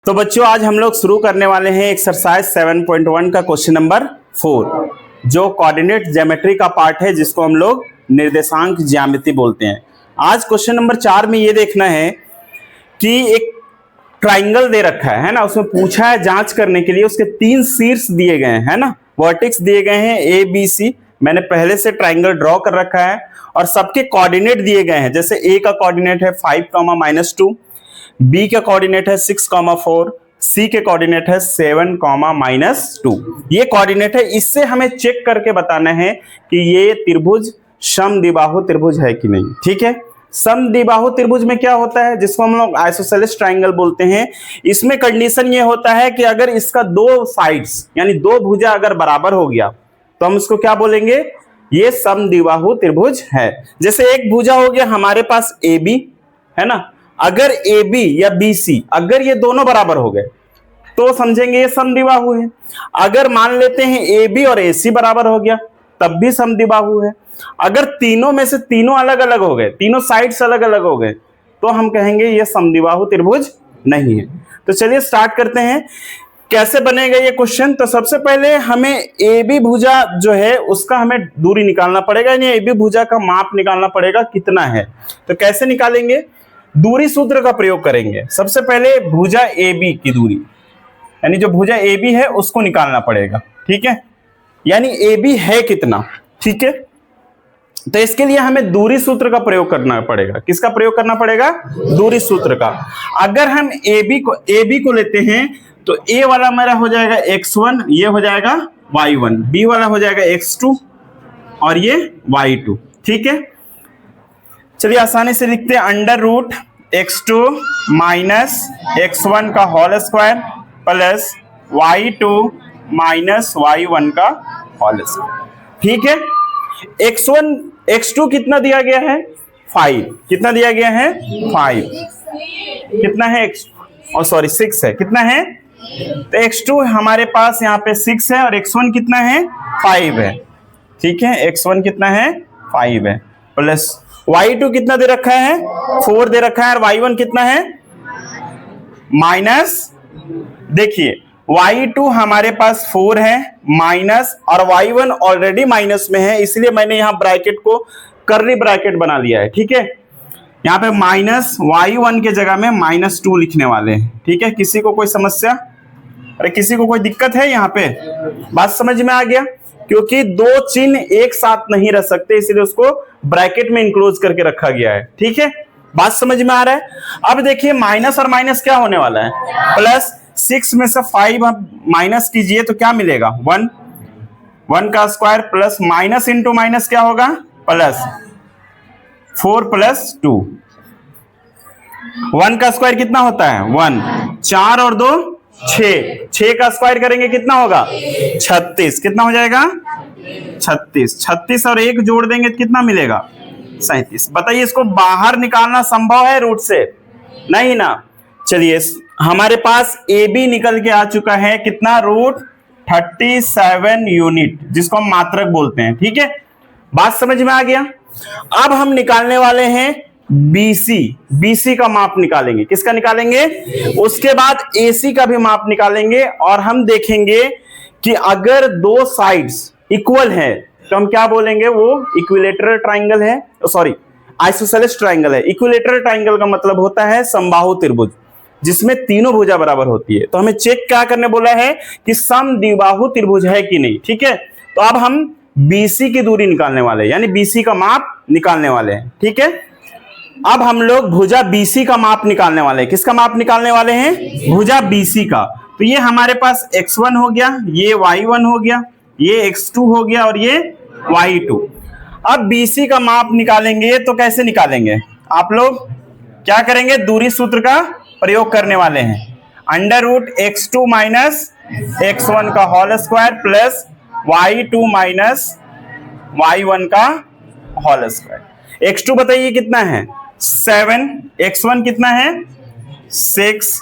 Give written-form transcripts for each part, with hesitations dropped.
तो बच्चों आज हम लोग शुरू करने वाले हैं एक्सरसाइज 7.1 का क्वेश्चन नंबर 4 जो कोऑर्डिनेट ज्योमेट्री का पार्ट है जिसको हम लोग निर्देशांक ज्यामिति बोलते हैं। आज क्वेश्चन नंबर 4 में ये देखना है कि एक ट्राइंगल दे रखा है ना, उसमें पूछा है जांच करने के लिए उसके 3 शीर्ष दिए गए हैं ना, वर्टेक्स दिए गए हैं ए बी सी। मैंने पहले से ट्राइंगल ड्रॉ कर रखा है और सबके कोऑर्डिनेट दिए गए हैं। जैसे ए का कोऑर्डिनेट है 5, बी का कोऑर्डिनेट है 6, 4, सी के कोऑर्डिनेट है 7, -2। ये कोऑर्डिनेट है, इससे हमें चेक करके बताना है कि ये त्रिभुज समद्विबाहु त्रिभुज है कि नहीं। ठीक है, समद्विबाहु त्रिभुज में क्या होता है जिसको हम लोग आइसोसेलेस ट्राइंगल बोलते हैं। इसमें कंडीशन ये होता है कि अगर इसका 2 साइड्स यानी 2 भुजा अगर बराबर हो गया तो हम इसको क्या बोलेंगे, ये समद्विबाहु त्रिभुज है। जैसे एक भुजा हो गया हमारे पास ए बी है ना, अगर ए बी या बी सी अगर ये दोनों बराबर हो गए तो समझेंगे ये समद्विबाहु है। अगर मान लेते हैं ए बी और ए सी बराबर हो गया तब भी समद्विबाहु है। अगर तीनों में से तीनों अलग अलग हो गए, तीनों साइड्स अलग अलग हो गए तो हम कहेंगे ये समद्विबाहु त्रिभुज नहीं है। तो चलिए स्टार्ट करते हैं कैसे बनेगा ये क्वेश्चन। तो सबसे पहले हमें ए बी भुजा जो है उसका हमें दूरी निकालना पड़ेगा, यानी ए बी भुजा का माप निकालना पड़ेगा कितना है। तो कैसे निकालेंगे, दूरी सूत्र का प्रयोग करेंगे। सबसे पहले भुजा ए बी की दूरी यानी जो भुजा ए बी है उसको निकालना पड़ेगा। ठीक है, यानी ए बी है कितना। ठीक है, तो इसके लिए हमें दूरी सूत्र का प्रयोग करना पड़ेगा। किसका प्रयोग करना पड़ेगा, दूरी सूत्र का। अगर हम ए बी को लेते हैं तो ए वाला मेरा हो जाएगा x1, ये हो जाएगा y1, बी वाला हो जाएगा x2 और ये y2। ठीक है, चलिए आसानी से लिखते हैं √x2 - x1 का whole square plus y2 - y1 का होल स्क्वायर। ठीक है, x2 कितना दिया गया है 5, कितना दिया गया है 5, कितना है 6 है, कितना है, तो x2 हमारे पास यहाँ पे 6 है और x1 कितना है 5 है। ठीक है, x1 कितना है 5 है प्लस y2 कितना दे रखा है 4 दे रखा है और y1 कितना है माइनस। देखिए y2 हमारे पास 4 है माइनस और y1 ऑलरेडी माइनस में है, इसलिए मैंने यहां ब्रैकेट को कर्ली ब्रैकेट बना लिया है। ठीक है, यहां पे माइनस y1 के जगह में -2 लिखने वाले हैं। ठीक है, किसी को कोई समस्या, अरे किसी को कोई दिक्कत है यहाँ पे, बात समझ में आ गया। क्योंकि 2 चिन्ह एक साथ नहीं रह सकते इसलिए उसको ब्रैकेट में इंक्लोज करके रखा गया है। ठीक है, बात समझ में आ रहा है। अब देखिए माइनस और माइनस क्या होने वाला है, प्लस 6 में से 5 आप माइनस कीजिए तो क्या मिलेगा 1 का square plus minus into minus क्या होगा प्लस 4 + 2, 1 का स्क्वायर कितना होता है 1, 4 और 2 6 का स्क्वायर करेंगे कितना होगा 36, कितना हो जाएगा 36 और 1 जोड़ देंगे तो कितना मिलेगा 37। बताइए इसको बाहर निकालना संभव है रूट से, नहीं ना। चलिए हमारे पास ए बी निकल के आ चुका है कितना √37 यूनिट, जिसको हम मात्रक बोलते हैं। ठीक है, बात समझ में आ गया। अब हम निकालने वाले हैं BC का माप निकालेंगे। किसका निकालेंगे, उसके बाद AC का भी माप निकालेंगे और हम देखेंगे कि अगर 2 साइड्स इक्वल है तो हम क्या बोलेंगे, वो इक्विलेटरल ट्राइंगल है, सॉरी आइसोसेलेस ट्राइंगल है। इक्विलेटरल ट्राइंगल का मतलब होता है समबाहु त्रिभुज जिसमें तीनों भुजा बराबर होती है। तो हमें चेक क्या करने बोला है कि समद्विबाहु त्रिभुज है कि नहीं। ठीक है, तो अब हम BC की दूरी निकालने वाले हैं, यानी BC का माप निकालने वाले हैं। ठीक है, अब हम लोग भुजा BC का माप निकालने वाले हैं। किसका माप निकालने वाले हैं, भुजा BC का। तो ये हमारे पास x1 हो गया, ये y1 हो गया, ये x2 हो गया और ये y2। अब BC का माप निकालेंगे तो कैसे निकालेंगे, आप लोग क्या करेंगे, दूरी सूत्र का प्रयोग करने वाले हैं। √x2 - x1 का whole square plus y2 - y1 का होल स्क्वायर। x2 बताइए कितना है 7, x1 कितना है 6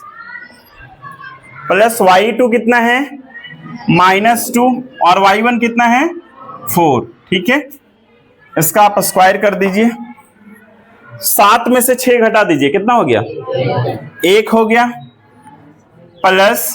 प्लस y2 कितना है -2 और y1 कितना है 4। ठीक है, इसका आप स्क्वायर कर दीजिए, 7 में से 6 घटा दीजिए, कितना हो गया 1 हो गया। प्लस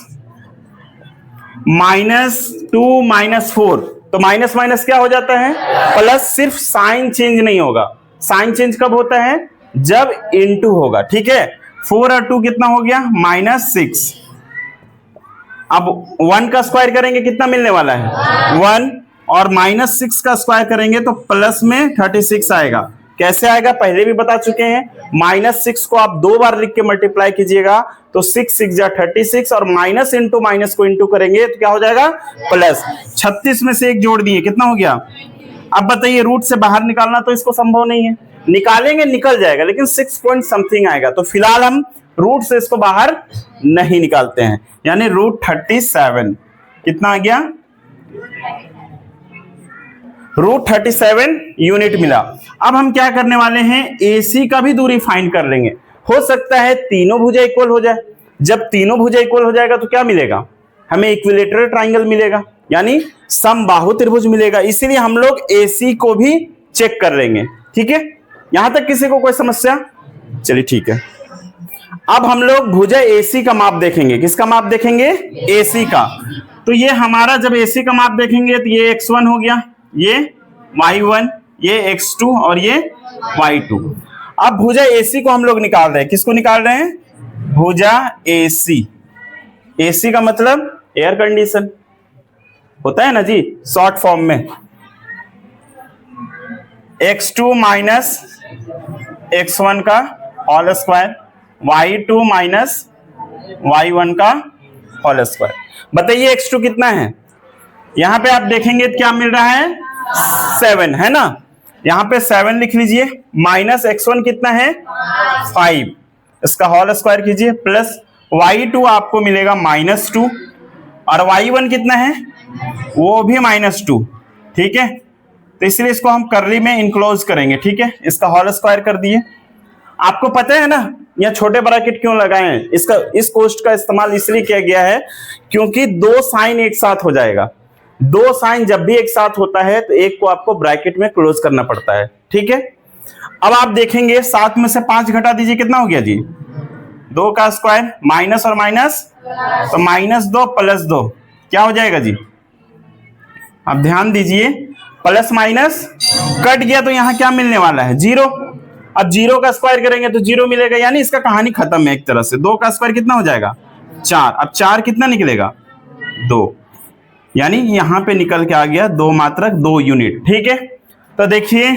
-2 -4, तो माइनस माइनस क्या हो जाता है प्लस, सिर्फ साइन चेंज नहीं होगा। साइन चेंज कब होता है जब इनटू होगा, ठीक है। 4 और 2 कितना हो गया -6। अब 1 का स्क्वायर करेंगे कितना मिलने वाला है 1, और -6 का स्क्वायर करेंगे तो प्लस में 36 आएगा। कैसे आएगा पहले भी बता चुके हैं, -6 को आप 2 बार लिख के मल्टीप्लाई कीजिएगा तो 6 6 जा 36, और माइनस इंटू माइनस को इंटू करेंगे तो क्या हो जाएगा प्लस। 36 में से 1 जोड़ दिए कितना हो गया। अब बताइए रूट से बाहर निकालना तो इसको संभव नहीं है, निकालेंगे निकल जाएगा लेकिन 6 पॉइंट समथिंग आएगा, तो फिलहाल हम रूट से इसको बाहर नहीं निकालते हैं, यानी √37 कितना आ गया √37 यूनिट मिला। अब हम क्या करने वाले हैं, AC का भी दूरी फाइंड कर लेंगे। हो सकता है तीनों भुजा इक्वल हो जाए, जब तीनों भुजा इक्वल हो जाएगा तो क्या मिलेगा हमें इक्विलेटरल ट्राइंगल मिलेगा, यानी समबाहु त्रिभुज मिलेगा। इसीलिए हम लोग AC को भी चेक कर लेंगे, ठीक है। यहां तक किसी को कोई समस्या, चलिए ठीक है। अब हम लोग भुजा AC का माप देखेंगे। किसका माप देखेंगे AC का। तो ये हमारा जब AC का माप देखेंगे तो ये x1 हो गया, ये y1, ये x2 और ये y2। अब भुजा AC को हम लोग निकाल रहे हैं। किसको निकाल रहे हैं भुजा AC। AC का मतलब एयर कंडीशन होता है ना जी शॉर्ट फॉर्म में, x2 माइनस x1 का whole square, y2 minus y1 का होल स्क्वायर। बताइए x2 कितना है, यहां पे आप देखेंगे क्या मिल रहा है 7 है ना, यहां पे 7 लिख लीजिए, माइनस x1 कितना है 5, इसका होल स्क्वायर कीजिए, प्लस y2 आपको मिलेगा -2, और y1 कितना है वो भी -2, ठीक है। तो इसलिए इसको हम कर्ली में इनक्लोज करेंगे, ठीक है। इसका होल स्क्वायर कर दिए। आपको पता है ना यहाँ छोटे ब्रैकेट क्यों लगाए हैं, इसका इस कोष्ठ का इस्तेमाल इसलिए किया गया है क्योंकि 2 साइन एक साथ हो जाएगा। 2 साइन जब भी एक साथ होता है तो एक को आपको ब्रैकेट में क्लोज करना पड़ता है, ठीक है। अब आप देखेंगे 7 में से 5 घटा दीजिए कितना हो गया जी 2 का स्क्वायर, माइनस और माइनस तो -2 + 2 क्या हो जाएगा जी। अब ध्यान दीजिए प्लस माइनस कट गया तो यहां क्या मिलने वाला है 0। अब 0 का स्क्वायर करेंगे तो 0 मिलेगा, यानी इसका कहानी खत्म है एक तरह से। 2 का स्क्वायर कितना हो जाएगा 4, अब 4 कितना निकलेगा 2, यानी यहां पे निकल के आ गया 2 मात्रक 2 यूनिट, ठीक है। तो देखिए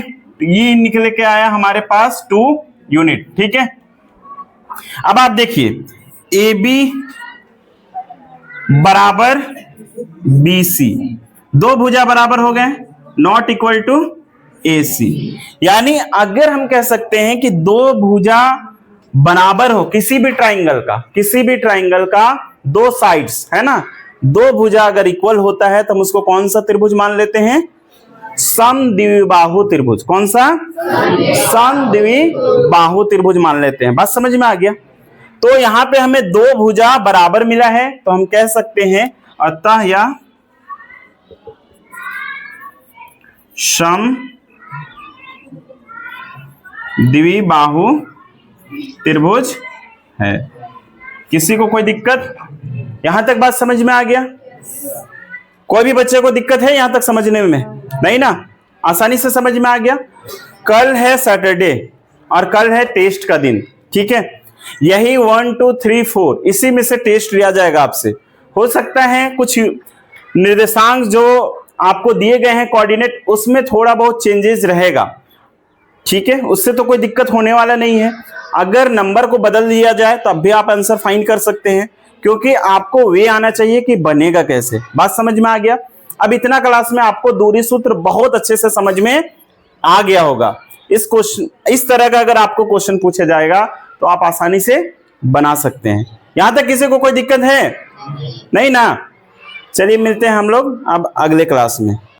ये निकल के आया हमारे पास 2 यूनिट, ठीक है। अब आप देखिए AB बराबर BC, 2 भुजा बराबर हो गए, नॉट इक्वल टू AC, यानी अगर हम कह सकते हैं कि 2 भुजा बराबर हो किसी भी ट्राइंगल का 2 साइड्स है ना, 2 भुजा अगर इक्वल होता है तो हम उसको कौन सा त्रिभुज मान लेते हैं समद्विबाहु त्रिभुज। कौन सा समद्विबाहु त्रिभुज मान लेते हैं। बात समझ में आ गया। तो यहां पे हमें 2 भुजा बराबर मिला है तो हम कह सकते हैं अतः यह समद्विबाहु त्रिभुज है। किसी को कोई दिक्कत, यहां तक बात समझ में आ गया। कोई भी बच्चे को दिक्कत है यहां तक समझने में नहीं ना, आसानी से समझ में आ गया। कल है सैटरडे और कल है टेस्ट का दिन, ठीक है। यही 1 2 3 4 इसी में से टेस्ट लिया जाएगा आपसे। हो सकता है कुछ निर्देशांक जो आपको दिए गए हैं कोऑर्डिनेट उसमें थोड़ा बहुत चेंजेस रहेगा, ठीक है, उससे तो कोई दिक्कत होने वाला नहीं है। अगर नंबर को बदल दिया जाए तो अब भी आप आंसर फाइंड कर सकते हैं, क्योंकि आपको वे आना चाहिए कि बनेगा कैसे। बात समझ में आ गया। अब इतना क्लास में आपको दूरी सूत्र बहुत अच्छे से समझ में आ गया होगा। इस तरह का अगर आपको क्वेश्चन पूछा जाएगा तो आप आसानी से बना सकते हैं। यहां तक किसी को कोई दिक्कत है नहीं ना। चलिए मिलते हैं हम लोग अब अगले क्लास में।